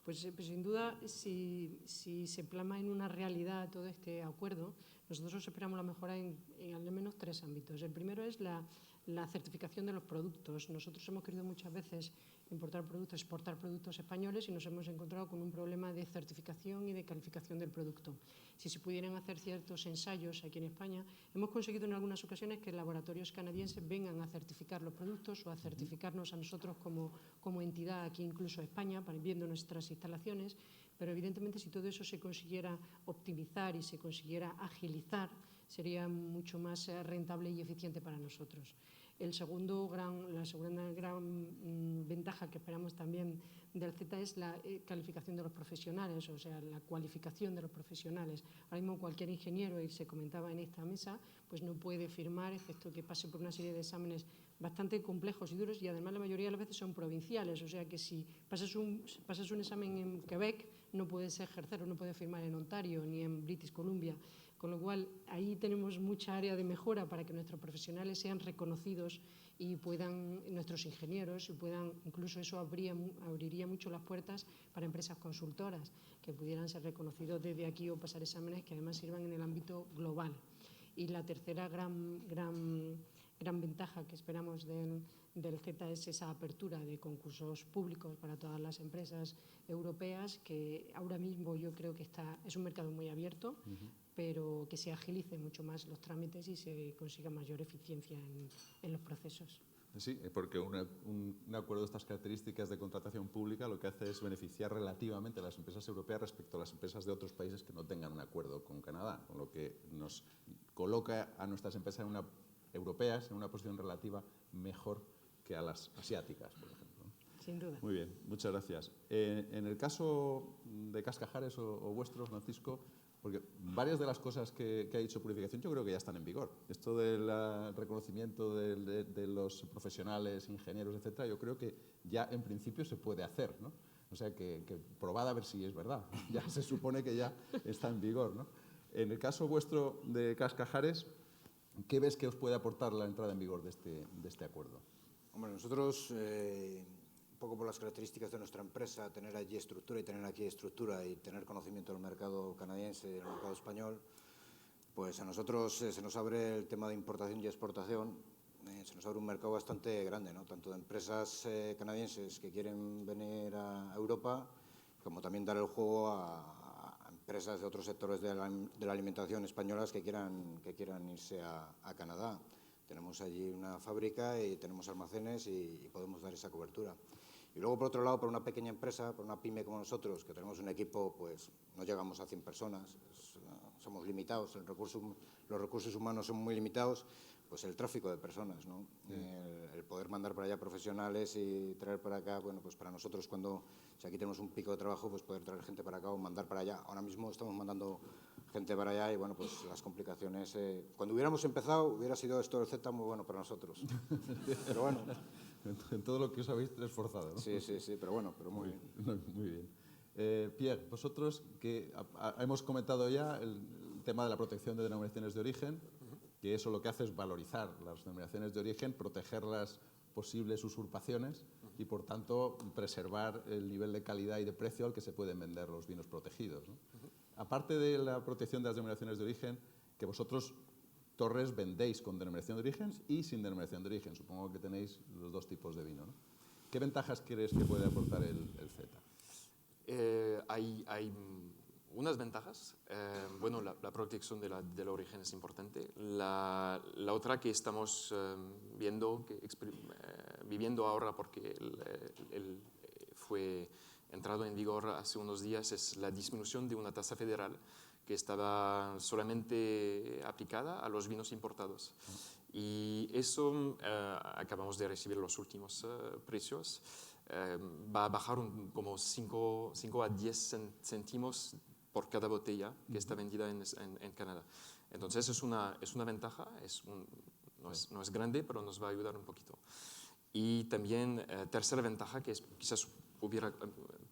Pues sin duda, si se plasma en una realidad todo este acuerdo, nosotros esperamos la mejora en al menos 3 ámbitos. El primero es la certificación de los productos. Nosotros hemos querido muchas veces exportar productos españoles, y nos hemos encontrado con un problema de certificación y de calificación del producto. Si se pudieran hacer ciertos ensayos aquí en España, hemos conseguido en algunas ocasiones que laboratorios canadienses vengan a certificar los productos o a certificarnos a nosotros como entidad aquí, incluso a España, viendo nuestras instalaciones, pero evidentemente si todo eso se consiguiera optimizar y se consiguiera agilizar, sería mucho más rentable y eficiente para nosotros. La segunda gran ventaja que esperamos también del CETA es la calificación de los profesionales, o sea, la cualificación de los profesionales. Ahora mismo cualquier ingeniero, y se comentaba en esta mesa, pues no puede firmar, excepto que pase por una serie de exámenes bastante complejos y duros, y además la mayoría de las veces son provinciales, o sea que si pasas un examen en Quebec, no puedes ejercer o no puedes firmar en Ontario ni en British Columbia. Con lo cual, ahí tenemos mucha área de mejora para que nuestros profesionales sean reconocidos y puedan, nuestros ingenieros, incluso eso abriría mucho las puertas para empresas consultoras que pudieran ser reconocidos desde aquí o pasar exámenes que además sirvan en el ámbito global. Y la tercera gran ventaja que esperamos del CETA es esa apertura de concursos públicos para todas las empresas europeas, que ahora mismo yo creo que es un mercado muy abierto, pero que se agilicen mucho más los trámites y se consiga mayor eficiencia en los procesos. Sí, porque un acuerdo de estas características de contratación pública lo que hace es beneficiar relativamente a las empresas europeas respecto a las empresas de otros países que no tengan un acuerdo con Canadá, con lo que nos coloca a nuestras empresas europeas en una posición relativa mejor que a las asiáticas, por ejemplo. Sin duda. Muy bien, muchas gracias. En el caso de Cascajares o vuestro, Francisco, porque varias de las cosas que ha dicho Purificación yo creo que ya están en vigor. Esto del reconocimiento de los profesionales, ingenieros, etcétera, yo creo que ya en principio se puede hacer, ¿no? O sea, que probad a ver si es verdad. Ya se supone que ya está en vigor, ¿no? En el caso vuestro de Cascajares, ¿qué ves que os puede aportar la entrada en vigor de este acuerdo? Hombre, nosotros, un poco por las características de nuestra empresa, tener allí estructura y tener aquí estructura y tener conocimiento del mercado canadiense y del mercado español, pues a nosotros se nos abre el tema de importación y exportación, se nos abre un mercado bastante grande, ¿no? Tanto de empresas canadienses que quieren venir a Europa, como también dar el juego a empresas de otros sectores de la alimentación españolas que quieran irse a Canadá. Tenemos allí una fábrica y tenemos almacenes y podemos dar esa cobertura. Y luego, por otro lado, para una pequeña empresa, para una pyme como nosotros, que tenemos un equipo, pues no llegamos a 100 personas, somos limitados, los recursos humanos son muy limitados, pues el tráfico de personas, ¿no? El poder mandar para allá profesionales y traer para acá, bueno, pues para nosotros si aquí tenemos un pico de trabajo, pues poder traer gente para acá o mandar para allá. Ahora mismo estamos mandando gente para allá y, bueno, pues las complicaciones. Cuando hubiéramos empezado, hubiera sido esto del Z muy bueno para nosotros. Pero bueno. En todo lo que os habéis esforzado, ¿no? Sí, pero bueno, pero muy bien. Muy bien. Pierre, vosotros que hemos comentado ya el tema de la protección de denominaciones de origen, que eso lo que hace es valorizar las denominaciones de origen, proteger las posibles usurpaciones y, por tanto, preservar el nivel de calidad y de precio al que se pueden vender los vinos protegidos, ¿no? Aparte de la protección de las denominaciones de origen, que vosotros, Torres, vendéis con denominación de origen y sin denominación de origen. Supongo que tenéis los dos tipos de vino, ¿no? ¿Qué ventajas crees que puede aportar el Z? Hay unas ventajas. Bueno, la protección del origen es importante. La otra que estamos viviendo ahora, porque fue entrado en vigor hace unos días, es la disminución de una tasa federal que estaba solamente aplicada a los vinos importados. Y eso, acabamos de recibir los últimos precios, va a bajar como 5 a 10 céntimos por cada botella que está vendida en Canadá. Entonces es una ventaja, no es grande, pero nos va a ayudar un poquito. Y también, tercera ventaja, que quizás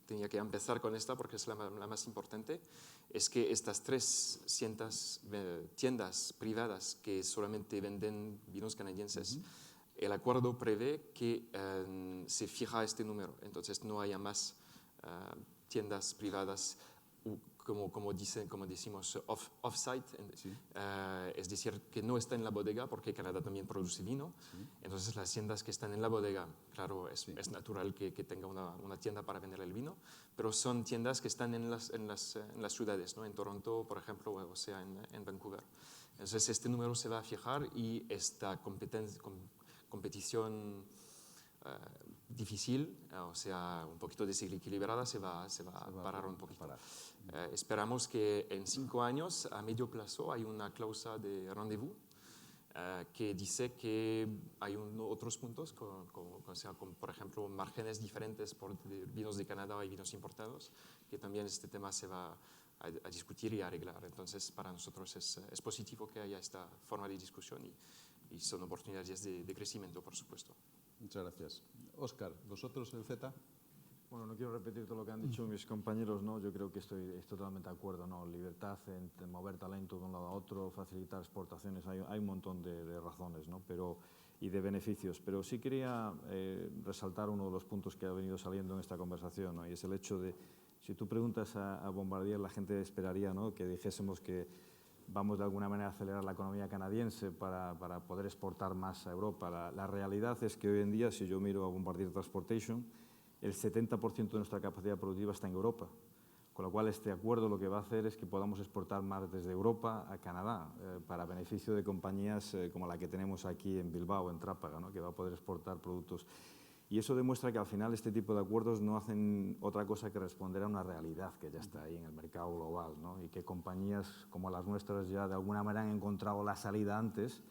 tenía que empezar con esta porque es la más importante, es que estas 300 tiendas privadas que solamente venden vinos canadienses, el acuerdo prevé que se fija este número, entonces no haya más tiendas privadas como decimos off-site, es decir, que no está en la bodega, porque Canadá también produce vino. Entonces las tiendas que están en la bodega, claro, es natural que tenga una tienda para vender el vino, pero son tiendas que están en las ciudades, ¿no? En Toronto, por ejemplo, o sea, en Vancouver. Entonces este número se va a fijar y esta competición difícil, o sea, un poquito desequilibrada, se va a parar un poquito. Esperamos que en 5 años, a medio plazo, hay una cláusula de rendezvous que dice que hay otros puntos, por ejemplo, márgenes diferentes por vinos de Canadá y vinos importados, que también este tema se va a discutir y a arreglar. Entonces, para nosotros es positivo que haya esta forma de discusión y son oportunidades de crecimiento, por supuesto. Muchas gracias. Óscar, ¿vosotros el Z? Bueno, no quiero repetir todo lo que han dicho mis compañeros, ¿no? Yo creo que estoy totalmente de acuerdo, ¿no? Libertad en mover talento de un lado a otro, facilitar exportaciones, hay un montón de razones, ¿no? Y de beneficios. Pero sí quería resaltar uno de los puntos que ha venido saliendo en esta conversación, ¿no? Y es el hecho de, si tú preguntas a Bombardier, la gente esperaría, ¿no?, que dijésemos que vamos de alguna manera a acelerar la economía canadiense para poder exportar más a Europa. La realidad es que hoy en día, si yo miro a Bombardier Transportation, el 70% de nuestra capacidad productiva está en Europa, con lo cual este acuerdo lo que va a hacer es que podamos exportar más desde Europa a Canadá, para beneficio de compañías como la que tenemos aquí en Bilbao, en Trápaga, ¿no?, que va a poder exportar productos. Y eso demuestra que al final este tipo de acuerdos no hacen otra cosa que responder a una realidad que ya está ahí en el mercado global, ¿no?, y que compañías como las nuestras ya de alguna manera han encontrado la salida antes,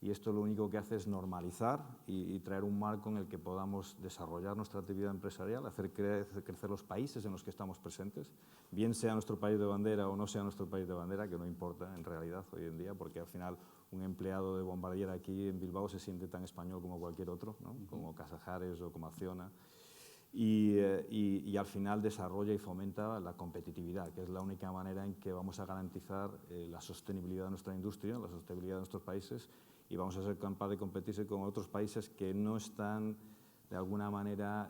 y esto lo único que hace es normalizar y traer un marco en el que podamos desarrollar nuestra actividad empresarial, hacer crecer los países en los que estamos presentes, bien sea nuestro país de bandera o no sea nuestro país de bandera, que no importa en realidad hoy en día, porque al final un empleado de Bombardier aquí en Bilbao se siente tan español como cualquier otro, ¿no?, como Casajares o como Acciona. Y al final desarrolla y fomenta la competitividad, que es la única manera en que vamos a garantizar la sostenibilidad de nuestra industria, la sostenibilidad de nuestros países, y vamos a ser capaces de competirse con otros países que no están de alguna manera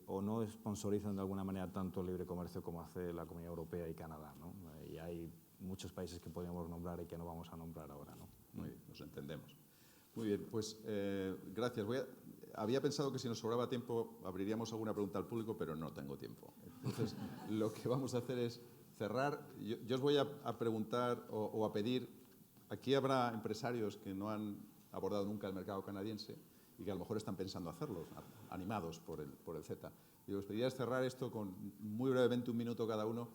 o no sponsorizan de alguna manera tanto el libre comercio como hace la Comunidad Europea y Canadá, ¿no? Y hay muchos países que podríamos nombrar y que no vamos a nombrar ahora, ¿no? Muy bien, nos entendemos. Muy bien, pues gracias. Había pensado que si nos sobraba tiempo abriríamos alguna pregunta al público, pero no tengo tiempo. Entonces, lo que vamos a hacer es cerrar. Yo os voy a preguntar o a pedir, aquí habrá empresarios que no han abordado nunca el mercado canadiense y que a lo mejor están pensando hacerlo, animados por el CETA. Y os pediría cerrar esto con muy brevemente, 1 minuto cada uno,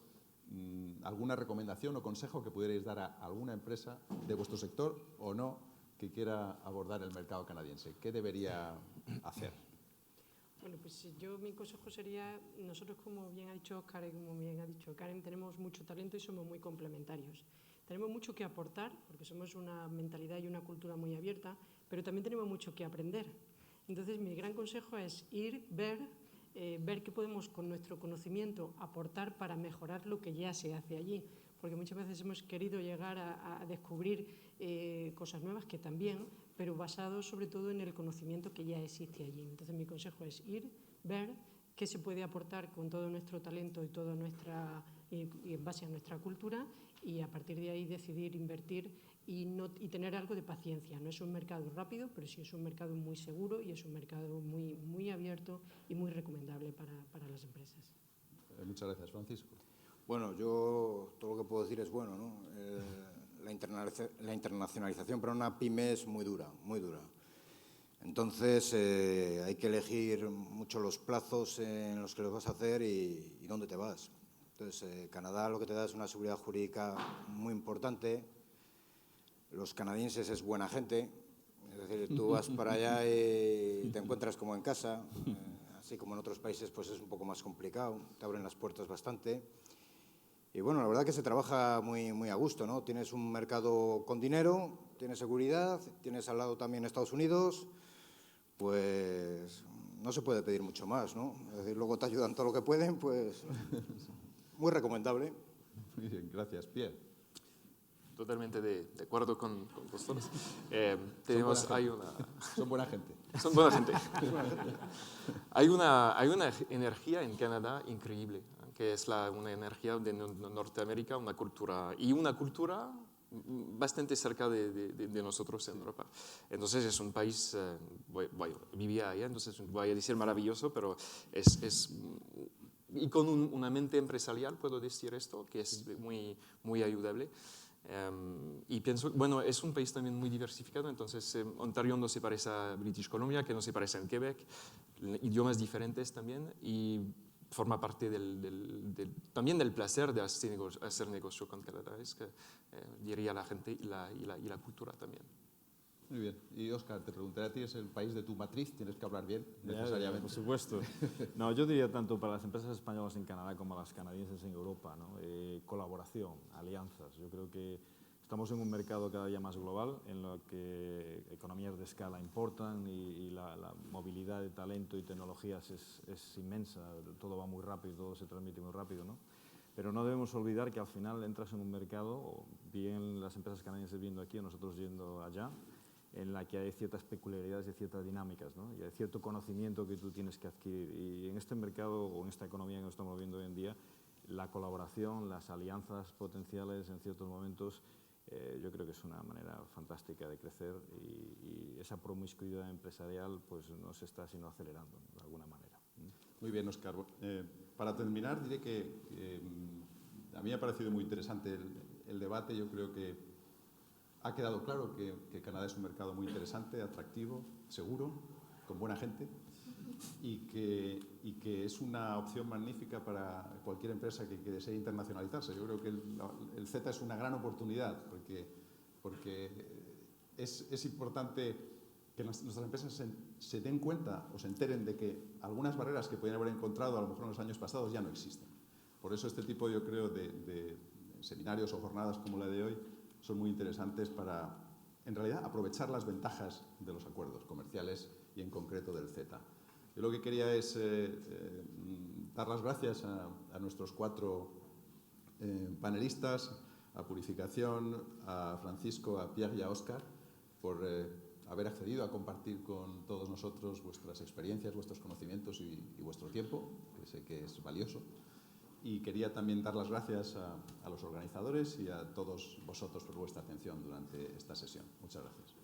alguna recomendación o consejo que pudierais dar a alguna empresa de vuestro sector o no que quiera abordar el mercado canadiense. ¿Qué debería hacer? Bueno, pues mi consejo sería, nosotros, como bien ha dicho Óscar y como bien ha dicho Karen, tenemos mucho talento y somos muy complementarios. Tenemos mucho que aportar, porque somos una mentalidad y una cultura muy abierta, pero también tenemos mucho que aprender. Entonces, mi gran consejo es ir, ver qué podemos con nuestro conocimiento aportar para mejorar lo que ya se hace allí. Porque muchas veces hemos querido llegar a descubrir cosas nuevas, que también, pero basados sobre todo en el conocimiento que ya existe allí. Entonces, mi consejo es ir, ver qué se puede aportar con todo nuestro talento y en base a nuestra cultura, y a partir de ahí decidir invertir y tener algo de paciencia. No es un mercado rápido, pero sí es un mercado muy seguro y es un mercado muy, muy abierto y muy recomendable para las empresas. Muchas gracias, Francisco. Bueno, yo todo lo que puedo decir es bueno, ¿no? La internacionalización para una pyme es muy dura, muy dura. Entonces hay que elegir mucho los plazos en los que lo vas a hacer y dónde te vas. Entonces Canadá lo que te da es una seguridad jurídica muy importante. Los canadienses es buena gente, es decir, tú vas para allá y te encuentras como en casa, así como en otros países pues es un poco más complicado, te abren las puertas bastante. Y bueno, la verdad que se trabaja muy, muy a gusto, ¿no? Tienes un mercado con dinero, tienes seguridad, tienes al lado también Estados Unidos, pues no se puede pedir mucho más, ¿no? Es decir, luego te ayudan todo lo que pueden, pues muy recomendable. Muy bien, gracias. Pierre. Totalmente de acuerdo con vosotros. Son buena gente. Son buena gente. Hay una energía en Canadá increíble, que es una energía de Norteamérica, una cultura bastante cerca de nosotros en Europa. Entonces es un país, vivía allá, entonces voy a decir maravilloso, pero y con una mente empresarial, puedo decir esto, que es muy, muy ayudable. Y pienso, bueno, es un país también muy diversificado, entonces Ontario no se parece a British Columbia, que no se parece a Quebec, idiomas diferentes también, y forma parte también del placer de hacer negocio con Canadá, es que diría la gente y la cultura también. Muy bien. Y Óscar, te preguntaré a ti, es el país de tu matriz, tienes que hablar bien, necesariamente. Por supuesto. No, yo diría tanto para las empresas españolas en Canadá como las canadienses en Europa, ¿no? Colaboración, alianzas. Yo creo que estamos en un mercado cada día más global, en lo que economías de escala importan y la movilidad de talento y tecnologías es inmensa, todo va muy rápido, todo se transmite muy rápido, ¿no? Pero no debemos olvidar que al final entras en un mercado, o bien las empresas canadienses viendo aquí o nosotros yendo allá, en la que hay ciertas peculiaridades y ciertas dinámicas, ¿no? Y hay cierto conocimiento que tú tienes que adquirir. Y en este mercado o en esta economía que nos estamos viendo hoy en día, la colaboración, las alianzas potenciales en ciertos momentos, yo creo que es una manera fantástica de crecer y esa promiscuidad empresarial pues no se está sino acelerando de alguna manera. Muy bien, Óscar. Para terminar, diré que a mí me ha parecido muy interesante el debate. Yo creo que ha quedado claro que Canadá es un mercado muy interesante, atractivo, seguro, con buena gente y que es una opción magnífica para cualquier empresa que desee internacionalizarse. Yo creo que el CETA es una gran oportunidad porque es importante que nuestras empresas se den cuenta o se enteren de que algunas barreras que podían haber encontrado a lo mejor en los años pasados ya no existen. Por eso este tipo, yo creo, de seminarios o jornadas como la de hoy son muy interesantes para, en realidad, aprovechar las ventajas de los acuerdos comerciales y en concreto del CETA. Yo lo que quería es dar las gracias a nuestros 4 panelistas, a Purificación, a Francisco, a Pierre y a Óscar, por haber accedido a compartir con todos nosotros vuestras experiencias, vuestros conocimientos y vuestro tiempo, que sé que es valioso. Y quería también dar las gracias a los organizadores y a todos vosotros por vuestra atención durante esta sesión. Muchas gracias.